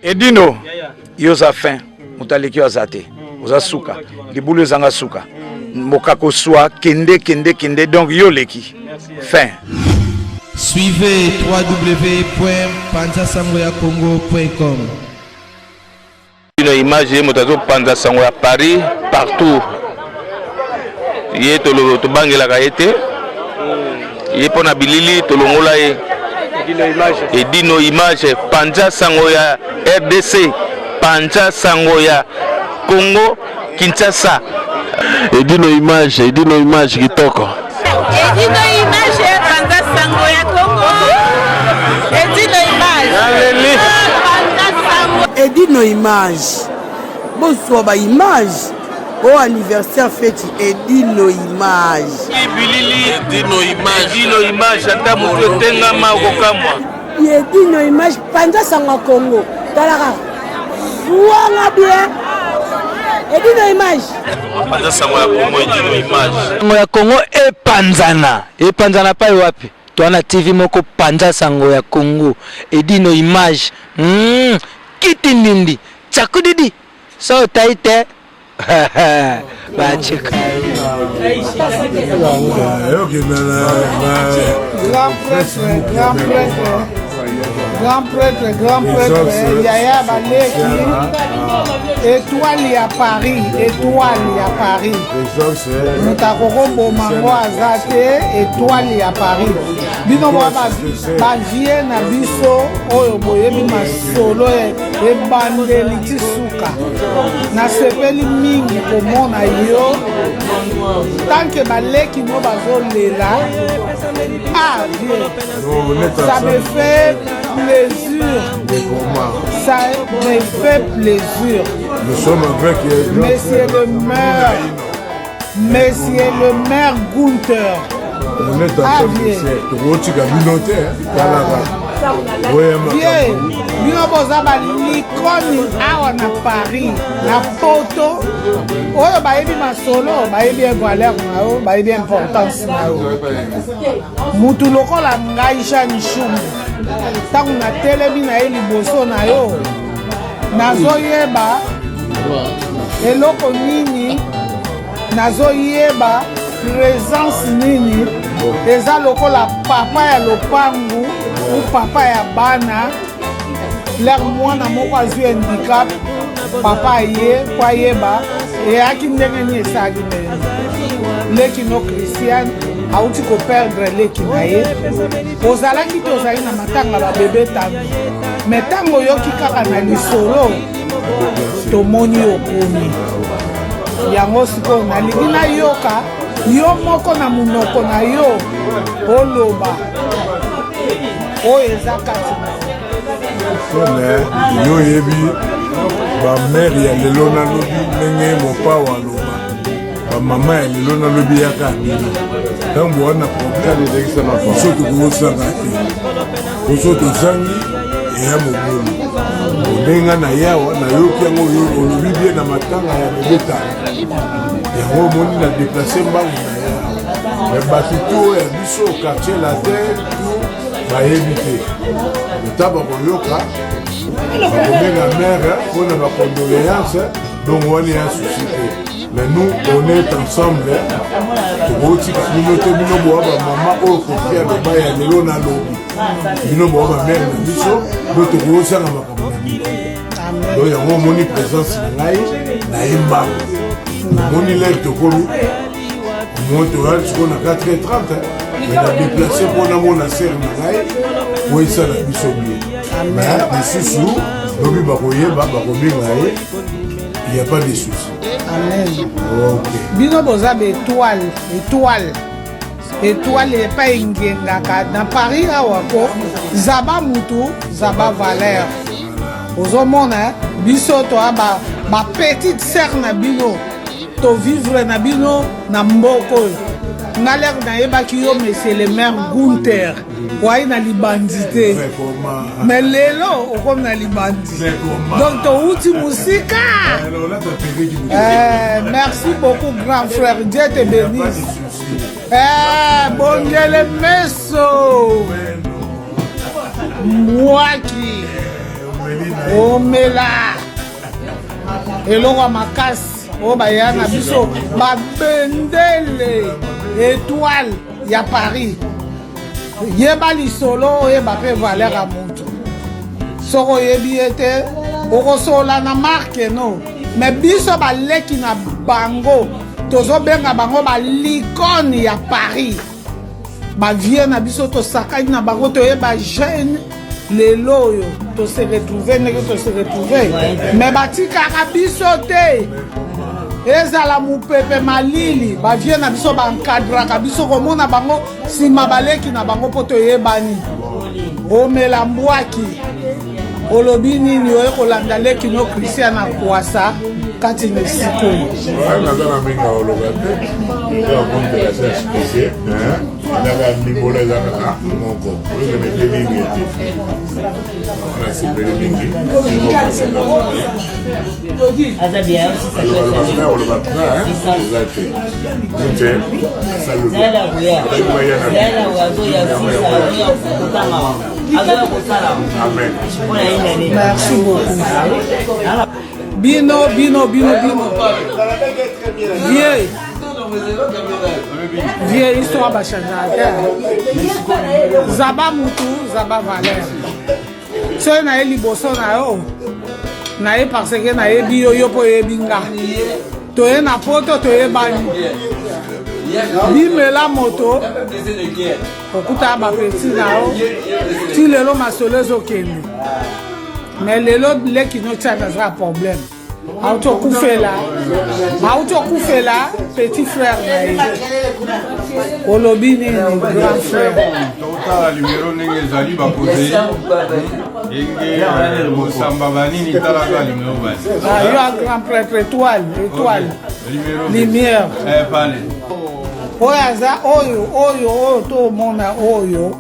Edino, yoza fin, mutaleki azate, oza suka, libulu zanga suka, mokako soa, kende, donc yoleki, fin. Suivez www.panzasangoyacongo.com. Une image motazo Panza Sango à Paris, partout. Yé tolo to bangela kaete. Yé pona bilili to longola e. Edino image Panza Sango ya RDC, Panza Sango ya Congo, Kinshasa. Edino image kitoko. Edino image Panza Sango ya Congo. Edino image. Edino image. Bonsoir ba image. Au anniversaire fête Edino image. Edino image ata mutu tenga ma kokamwa. Edino image Panza Sango Congo. Talaka. Ouanga bien. Edino image. Panza Sango ya Congo Edino image. Sango ya Congo epanzana pa wapi? Toana TV moko Panza Sango ya Congo Edino image. Kitindindi chakudidi so taite bachika grand prêtre Yaya Baleki étoile à Paris Mutakoko Bomango Azate étoile à Paris bino bavie na biso oyo boyebi masolo ebandeli tisuka nasepeli mingi komona yo tanke baleki no bazolela ça me fait plaisir. Ça me fait plaisir. Nous sommes avec Monsieur le maire Gunther. On est dans bino boza balikoni awa na Paris na poto oyo bayebi masolo bayebi valeur na yo bayebi importance na yo mutu lokola ngai Jean Chumbu ntango natelemi na ye liboso na yo nazoyeba eloko nini nazoyeba présence nini eza lokola papa ya lopangu ou papa ya bana ler mwana moko azwi handicap papa ye po ayeba eyaki ndenge nini esaki ndenge leki no Christian auti koperdre leki na ye ozalaki tozali na matanga babebe tano me ntango oyoki kaka na lisolo tomoni okomi yango sikoyo nalingi nayoka yo moko na munoko na yo oloba oyo eza kati yo yebi bamere ya lelo nalobi ndenge mopawa aloba bamama ya lelo nalobi yaka bino ntango wana poso tokosanga te poso tozangi eya mobulu obenga na yawa nayoki yango olobi bie na matanga ya bebetana yango omoni na deplace mbangu na yawa me bato to ya biso quartier latin bayebi te eta bakoyoka bakobenga mare mpona bacondoléance donc wana ya susi te mais nous on est ensemble tokotika bino te bino boa bamama oyo kofi aloba ya lelo na lobi bino boa bamare na biso do tokosanga makambo na bino do yango omoni présence na ngai naye mbango omoni lere tokomi moto oyali sikoyo na 4h30 mais na déplace mpona mona sere na ngai po esala biso bie mais lisusu lobi bakoyeba bakobenga ye il n'y a pas de soucis. Amen. Okay. Bino boza étoile epa engengaka na Paris awako zaba mutu zaba valeur ozomona biso toa ba petite sœur na bino to vivre na bino na mboko ngaler na yebaki yo monsieur le maire Gunther wai na libandité mais lelo okom na libandi donc to uti musika merci beaucoup grand frère Dieu te bénisse bongele meso mwaki omela eloko makasi oyo baya na biso babendele étoile ya Paris yeba lisolo oyeba mpe valeur ya moto soko oyebi ete okosola na marke no me biso baleki na bango tozobenga bango balikone ya Paris bavie na biso tosakani na bango toyeba jeune lelo oyo tose retrouve ndenge tose retrouve me batikaka biso te ezala mopepe malili bavie na biso bankadraka biso komona bango nsima baleki na bango mpo toyebani omela mbwaki olobi nini oye kolanda leki no Christian na kwasa kati Mexico naza na mingi oloba te akontelasa spécial naga ndimbola ezalaka moko oyokende te mingi ete wana sepeli mingi oloba tra eza te te amen. Merci beaucoup. Bino. Vieux histoire bachangata. Zaba mutu, zaba valeur. So na liboso na yo. Na ye parce que na ye bio yo po ye binga. To ye na poto to ye bani. Bimela moto. Okuta ba peti na yo. Ti lelo masolezo kende. Mais lelo leki no tchana za problème. Auto koufela petit frère na olobi ni grand frère tota numéro ndenge ezali bakoze enge mosamba banini talaka numéro bani yo a grand prêtre étoile lumière pale oyo aza oyo tomona oyo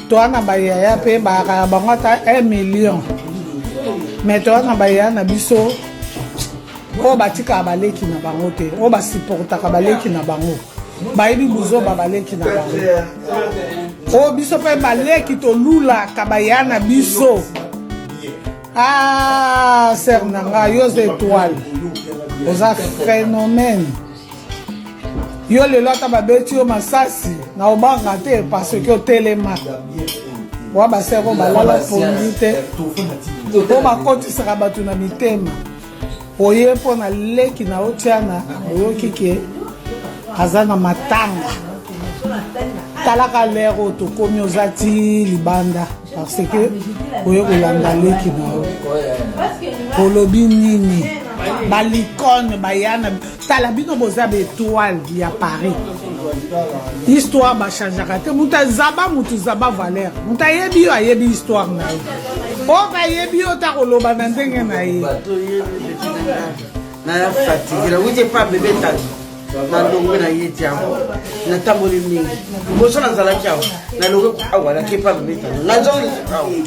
toana bayaya mpe baka bango ata 1 million mais toana bayaya na biso oyo batikaka baleki na bango te oyo basupportaka baleki na bango bayebi buzoba baleki na bango oyo biso mpe baleki tolulaka bayaya na biso ser na nga yo oza étoile oza phénomène yo lelo ata babeti yo masasi na obanga te parce que otelema wa basero balala pongi te po bakotisaka bato na mitema oye mpo na leki na otiana oyoki ke aza na matanga talaka lere oyo tokomi oza ti libanda parce que oye kolanda leki na yo olobi nini balikone bayana tala bino boza baétoile ya Paris histoire bachangeaka te mutu azaba mutu zaba valeur mutu ayebi yo ayebi histoire na ye oyo ayebi yo ta koloba na ndenge na ye naya fatigila wite pa bebe tatu nalongwe na ye ti yango natamboli mingi liboso nazalaki awa nalonge awa nake pa bebe tatu nazongi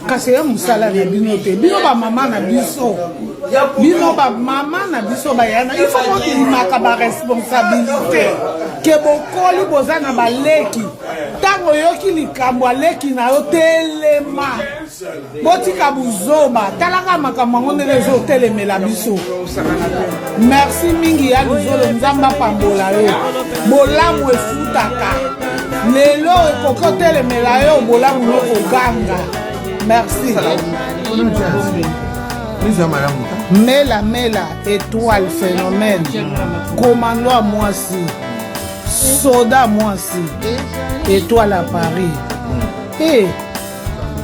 kasi ye mosala na bino te bino bamama na biso bayana il faut kolimaka baresponsabilité ke bokoli boza na baleki ntango oyoki likambo aleki na yo telema botika buzoba talaka makambo yango ndenge ezotelemela biso merci mingi ya luzolo nzambe apambola yo bolamu efutaka lelo ekoki otelemela yo bolamu no koganga merci mela étoile phénomène commando à mwasi soda mwasi étoile à Paris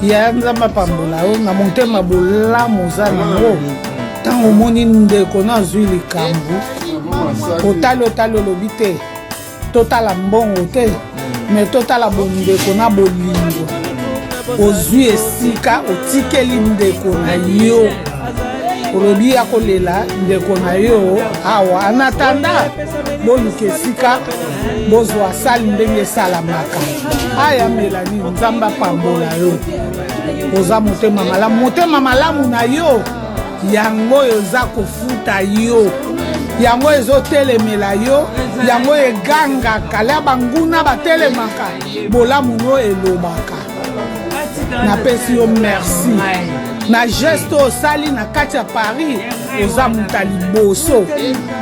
ya nzamba pambola oyo na motema bolamu oza nango ntango omoni ndeko nazwi likambo otali olobi te totala mbongo te me totala bondeko na bolingo ozwi esika otikeli ndeko na yo olobi ya kolela ndeko na yo awa anatanda boluka esika bozwa sali ndenge esalamaka aya melani nzambe apambola yo oza motema malamu na yo yango eza kofuta yo yango ezotelemela yo yango egangaka la banguna batelemaka bolamu no elobaka napesi yo merci na geste osali na kati ya Paris oza moto liboso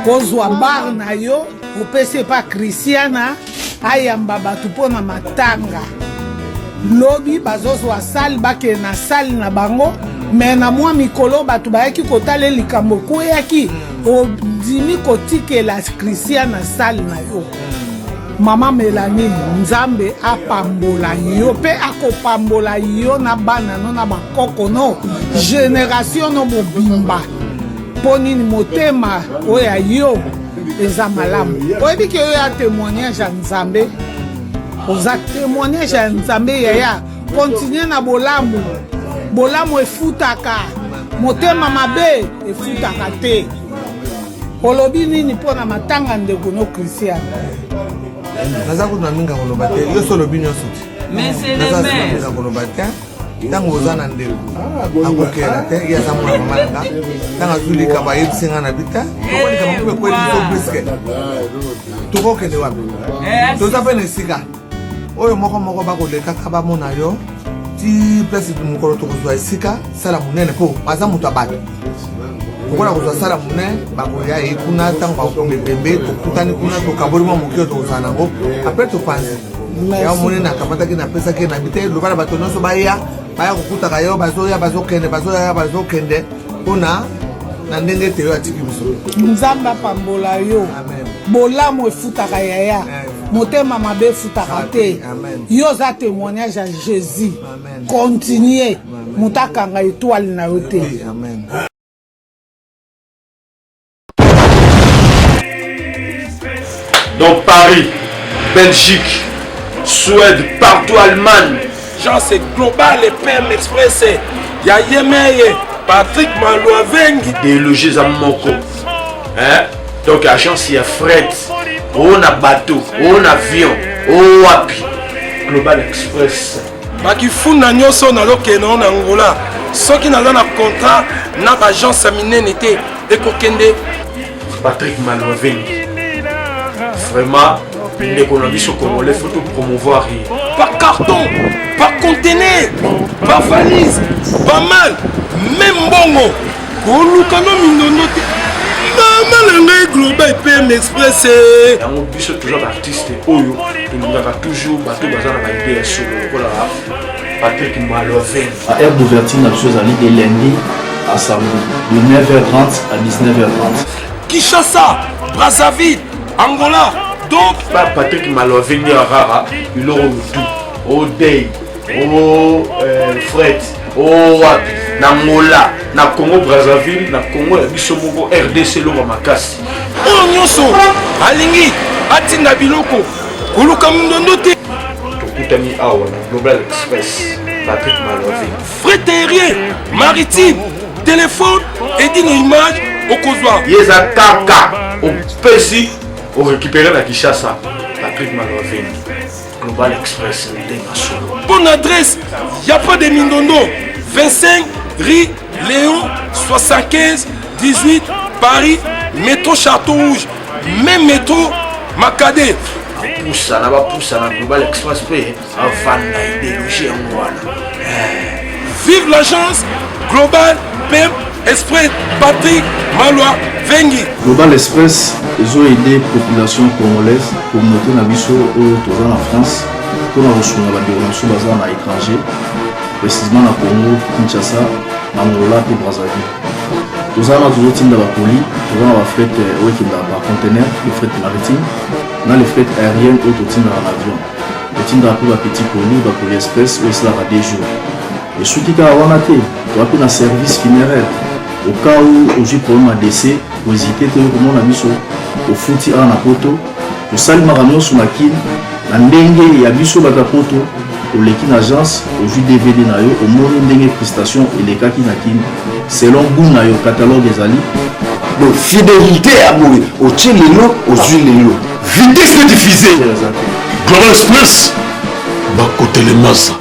kozwa bar na yo opesi epa Christiana ayamba bato mpo na matanga lobi bazozwa sali bakende na sali na bango me na mwa mikolo bato bayaki kotala likambo koyaki odimi kotikela Christiana sali na yo mama Melanie nzambe apambola yo pe akopambola yo na bana no na bakoko no génération no mobimba mpo nini motema oya yo eza malamu oyebi ke oyo ya témoignage ya nzambe oza témoignage ya nzambe yaya continue na bolamu bolamu efutaka motema mabe efutaka te olobi nini mpo na matanga ndeko no Christian naza kuna minga koloba te yo solo bino soki naza koloba te ntango oza na ndeko akokela te yaza mwana mama nanga ntango azulika bayebisinga na bita tokonika makobe kweli so briske tokokende wapi toza mpe na esika oyo moko bakolekaka bamona yo ti place mokolo tokozwa esika sala monene mpo baza moto abato tokola kozwa sala monene bakoya ye kuna ntango bakombe pembe tokutani kuna tokaboli mwa mokilo tokozala nango apres topanze ya monene akamataki napesaki na bite loba na bato nyonso baya kokutaka yo bazokende mpona na ndenge te yo atiki biso nzambe apambola yo bolamu efutaka yaya motema mabe efutaka te yo oza témoignage ya Jésus continue moto akanga étoile na yo te Donc Paris, Belgique, Suède, partout Allemagne. Genre c'est global et PM Express. Il y a Yemeye, Patrick Malouavengi. Des logis à Moko. Hein? Donc agence il y a fret, on a bateau, on a avion, on a Global Express. Baki funa nyoso na lokeno na Angola. Soki na na contrat na agence minene te ekokende Patrick Malouavengi. Vraiment, l'économie sur Congolais, il faut promouvoir. Par carton, par conteneur, par valise, pas mal, même bongo. Kolukano mindonote. Maman le global PM Express. On bise toujours artiste Oyo, on a toujours bateau bazar na idée sur le Patrick Malouavengi. À aire d'ouverture, la chose allait de lundi à samedi, de 9h30 à 19h30. Kinshasa, Brazzaville, Angola. Donc, Patrick Malouavengi Rara, il aura tout. Au Day, au Fred, au Angola, na Congo Brazzaville, na Congo Bisomoko, RDC Loma Makasi. Oh Nyoso, Alingi, Atina Biloko, Kuluka Mundonote. Tokutami Awa, Global Express, Patrick Malouavengi. Frais terrier, maritime, téléphone, édine image, au Kozwa. Yeza Kaka, au Pessi. On récupère la Kinshasa, Patrick Malouavengi, Global Express, bonne adresse, il n'y a pas de Mindondo, 25 rue Léon, 75 18 Paris, métro Château Rouge, même métro Macadé. Poussa, na Global Express, avant d'idéologie en Rwanda. Vive l'agence Global PM Express, Patrick Malouavengi. Global Express, ils ont aidé la population congolaise, communauté Nabiso au en France, pour la recherche de la l'étranger, précisément dans Congo, Kinshasa, Angola et Brazzaville. Nous avons toujours la poli, nous avons la fret par conteneur, le fret maritime, dans les frets aériennes ou dans l'avion. Nous avons la petite poli, la poli express, où il sera des jours. Et ce qui est à un service funéraire. Au cas où j'ai problème à décès, pour hésiter, comment on a mis au fouti à la poto, au salimaranon sur la kin, la dengue et à biso batapoto, au l'équipe agence, au jus DVD nayo, au monde dengue prestation et les kaki nakin, selon goût nayo catalogue des ali. Donc fidélité à mourir, au tchelelo, aux huiles, vitesse de diffuser. Global Express, bas côté les masses.